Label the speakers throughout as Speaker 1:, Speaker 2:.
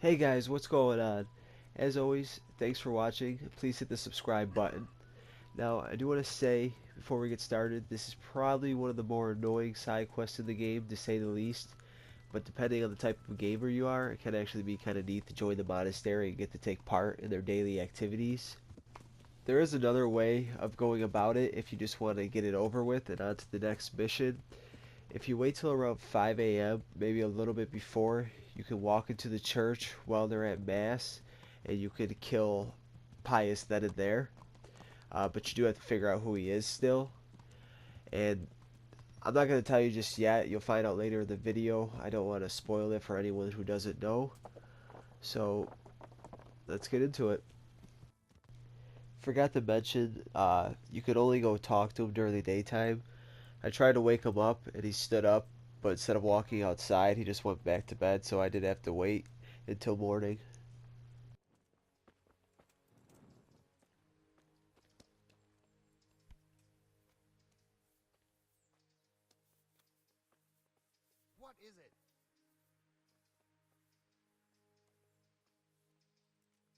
Speaker 1: Hey guys, what's going on? As always, thanks for watching. Please hit the subscribe button. Now, I do want to say before we get started, this is probably one of the more annoying side quests in the game, to say the least. But depending on the type of gamer you are, it can actually be kind of neat to join the monastery and get to take part in their daily activities. There is another way of going about it if you just want to get it over with and on to the next mission. If you wait till around 5 a.m., maybe a little bit before, you can walk into the church while they're at Mass, and you could kill Pius then and there. But you do have to figure out who he is still. And I'm not going to tell you just yet. You'll find out later in the video. I don't want to spoil it for anyone who doesn't know. So let's get into it. Forgot to mention, you could only go talk to him during the daytime. I tried to wake him up and he stood up, but instead of walking outside, he just went back to bed, so I did have to wait until morning.
Speaker 2: What is it?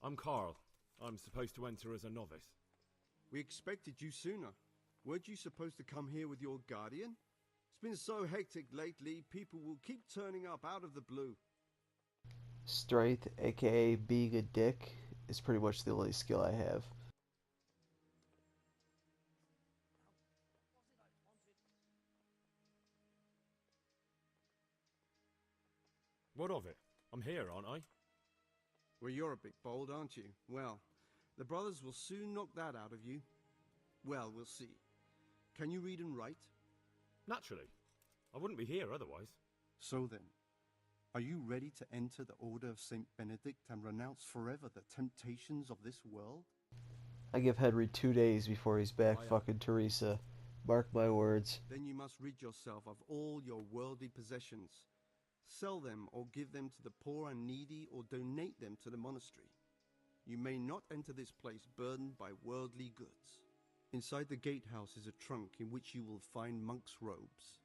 Speaker 3: I'm Carl. I'm supposed to enter as a novice.
Speaker 2: We expected you sooner. Weren't you supposed to come here with your guardian? It's been so hectic lately, people will keep turning up out of the blue.
Speaker 1: Strength, aka being a dick, is pretty much the only skill I have.
Speaker 3: What of it? I'm here, aren't I?
Speaker 2: Well, you're a bit bold, aren't you? Well, the brothers will soon knock that out of you. Well, we'll see. Can you read and write?
Speaker 3: Naturally. I wouldn't be here otherwise.
Speaker 2: So then, are you ready to enter the Order of Saint Benedict and renounce forever the temptations of this world?
Speaker 1: I give Henry 2 days before he's back
Speaker 3: I am.
Speaker 1: fucking Teresa. Mark my words.
Speaker 2: Then you must rid yourself of all your worldly possessions. Sell them or give them to the poor and needy or donate them to the monastery. You may not enter this place burdened by worldly goods. Inside the gatehouse is a trunk in which you will find monk's robes.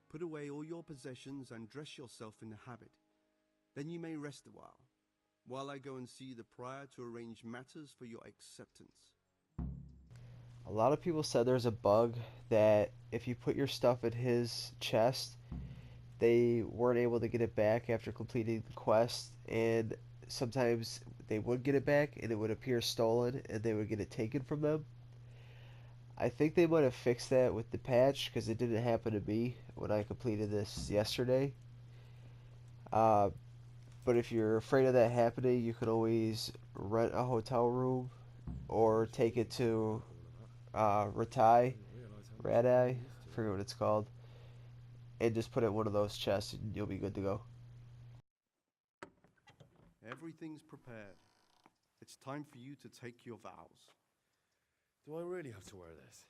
Speaker 2: Put away all your possessions and dress yourself in the habit. Then you may rest a while I go and see the prior to arrange matters for your acceptance.
Speaker 1: A lot of people said there's a bug that if you put your stuff in his chest, they weren't able to get it back after completing the quest, and sometimes they would get it back and it would appear stolen and they would get it taken from them. I think they might have fixed that with the patch because it didn't happen to me when I completed this yesterday. Uh, but if you're afraid of that happening, you could always rent a hotel room or take it to Ratai,
Speaker 3: Didn't realise how much time
Speaker 1: Radai,
Speaker 3: there
Speaker 1: I
Speaker 3: is to
Speaker 1: forget what
Speaker 3: live.
Speaker 1: it's called, and just put it in one of those chests and you'll be good to go.
Speaker 2: Everything's prepared. It's time for you to take your vows.
Speaker 3: Do I really have to wear this?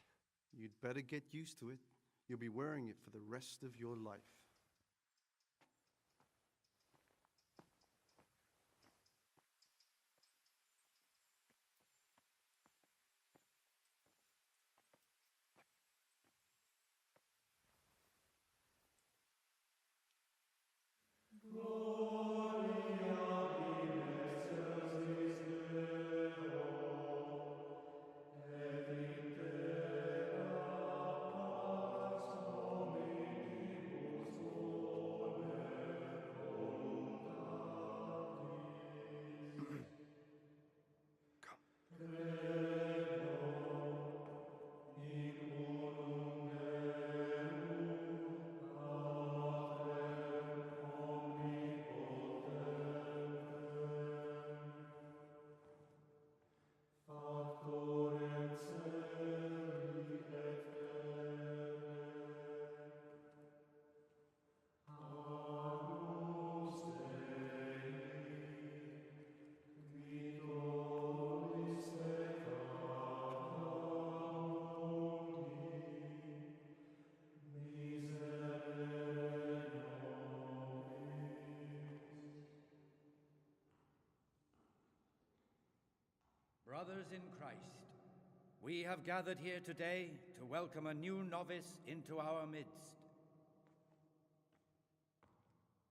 Speaker 2: You'd better get used to it. You'll be wearing it for the rest of your life.
Speaker 4: Brothers in Christ, we have gathered here today to welcome a new novice into our midst.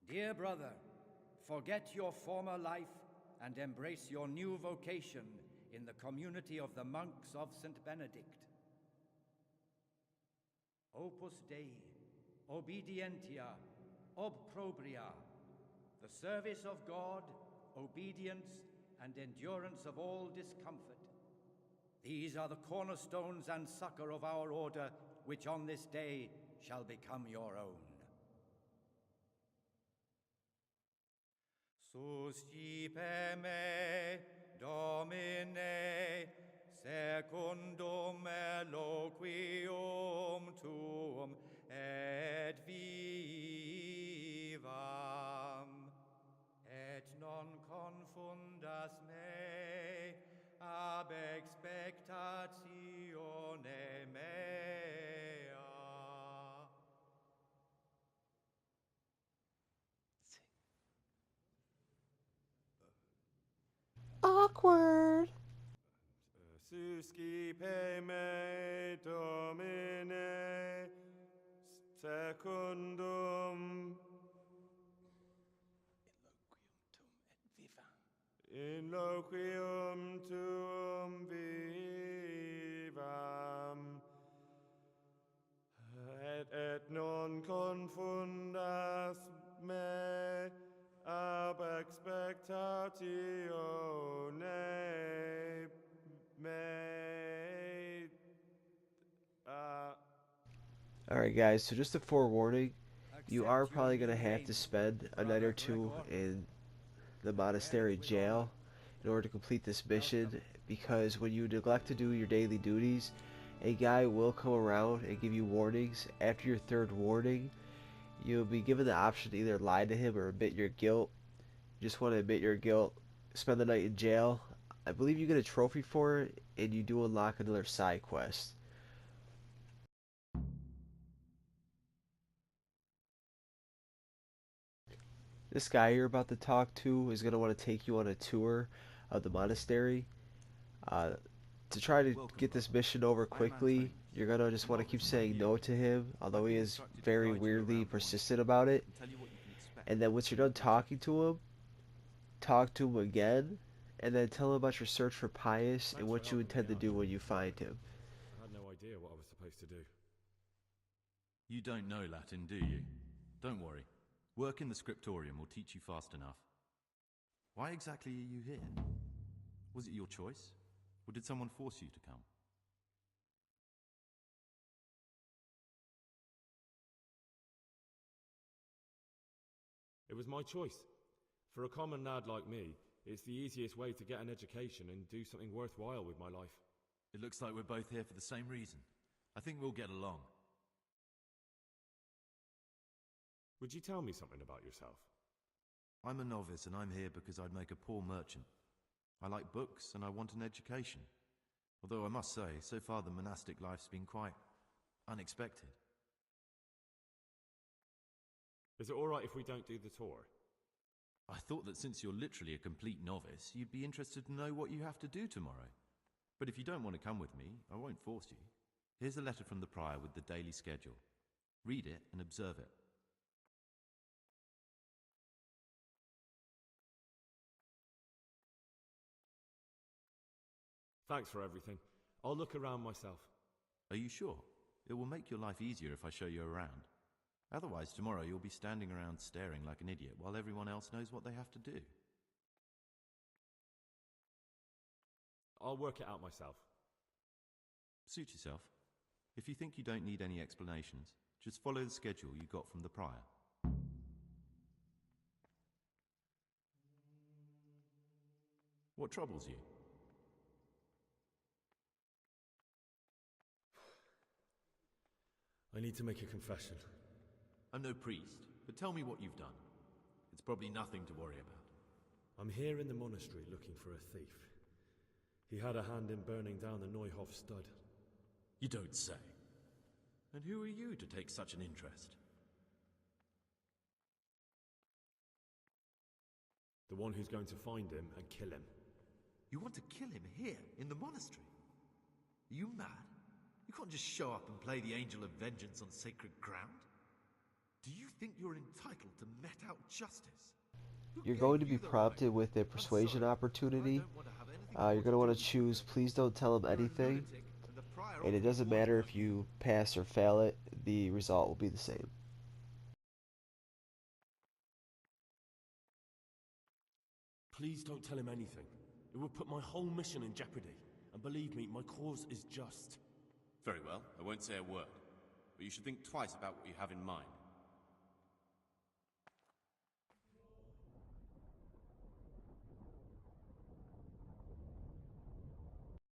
Speaker 4: Dear brother, forget your former life and embrace your new vocation in the community of the monks of St. Benedict. Opus Dei, obedientia, obprobria, the service of God, obedience, and endurance of all discomfort. These are the cornerstones and succor of our order, which on this day shall become your own. Suscipe me, Domine, secundum eloquium tuum et vivam, et non confundas me ab expectatione mea.
Speaker 1: Awkward.
Speaker 5: Suscipe me, Domine, secundum in loquium tuum vivam, et non confundas me ab expectatione me.
Speaker 1: Alright guys, so just a forewarning, you are
Speaker 4: Accept your
Speaker 1: probably going to
Speaker 4: new
Speaker 1: have
Speaker 4: name,
Speaker 1: to spend a night
Speaker 4: Brother
Speaker 1: or two
Speaker 4: Gregor.
Speaker 1: in the monastery jail in order to complete this mission,
Speaker 4: Welcome.
Speaker 1: because when you neglect to do your daily duties, a guy will come around and give you warnings. After your third warning, you'll be given the option to either lie to him or admit your guilt. You just want to admit your guilt, spend the night in jail. I believe you get a trophy for it, and you do unlock another side quest. This guy you're about to talk to is going to want to take you on a tour of the monastery. Uh, to try to get this mission over quickly, you're going to just want to keep saying no to him, although he is very weirdly persistent about it. And then once you're done talking to him, talk to him again, and then tell him about your search for Pius and what you intend to do when you find him.
Speaker 3: I had no idea what I was supposed to do.
Speaker 6: You don't know Latin, do you? Don't worry. Work in the scriptorium will teach you fast enough. Why exactly are you here? Was it your choice? Or did someone force you to come?
Speaker 3: It was my choice. For a common lad like me, it's the easiest way to get an education and do something worthwhile with my life.
Speaker 6: It looks like we're both here for the same reason. I think we'll get along.
Speaker 3: Would you tell me something about yourself?
Speaker 6: I'm a novice and I'm here because I'd make a poor merchant. I like books and I want an education. Although I must say, so far the monastic life's been quite unexpected.
Speaker 3: Is it alright if we don't do the tour?
Speaker 6: I thought that since you're literally a complete novice, you'd be interested to know what you have to do tomorrow. But if you don't want to come with me, I won't force you. Here's a letter from the prior with the daily schedule. Read it and observe it.
Speaker 3: Thanks for everything. I'll look around myself.
Speaker 6: Are you sure? It will make your life easier if I show you around. Otherwise, tomorrow you'll be standing around staring like an idiot while everyone else knows what they have to do.
Speaker 3: I'll work it out myself.
Speaker 6: Suit yourself. If you think you don't need any explanations, just follow the schedule you got from the prior. What troubles you?
Speaker 3: I need to make a confession.
Speaker 6: I'm no priest, but tell me what you've done. It's probably nothing to worry about.
Speaker 3: I'm here in the monastery looking for a thief. He had a hand in burning down the Neuhof stud.
Speaker 6: You don't say. And who are you to take such an interest?
Speaker 3: The one who's going to find him and kill him.
Speaker 6: You want to kill him here, in the monastery? Are you mad? You can't just show up and play the angel of vengeance on sacred ground. Do you think you're entitled to met out justice?
Speaker 1: you're going to be prompted with a persuasion opportunity. You're going to want to choose please don't tell him anything, and it doesn't matter if you pass or fail it, the result will be the same.
Speaker 7: Please don't tell him anything. It would put my whole mission in jeopardy. And believe me, my cause is just.
Speaker 6: Very well, I won't say a word. But you should think twice about what you have in mind.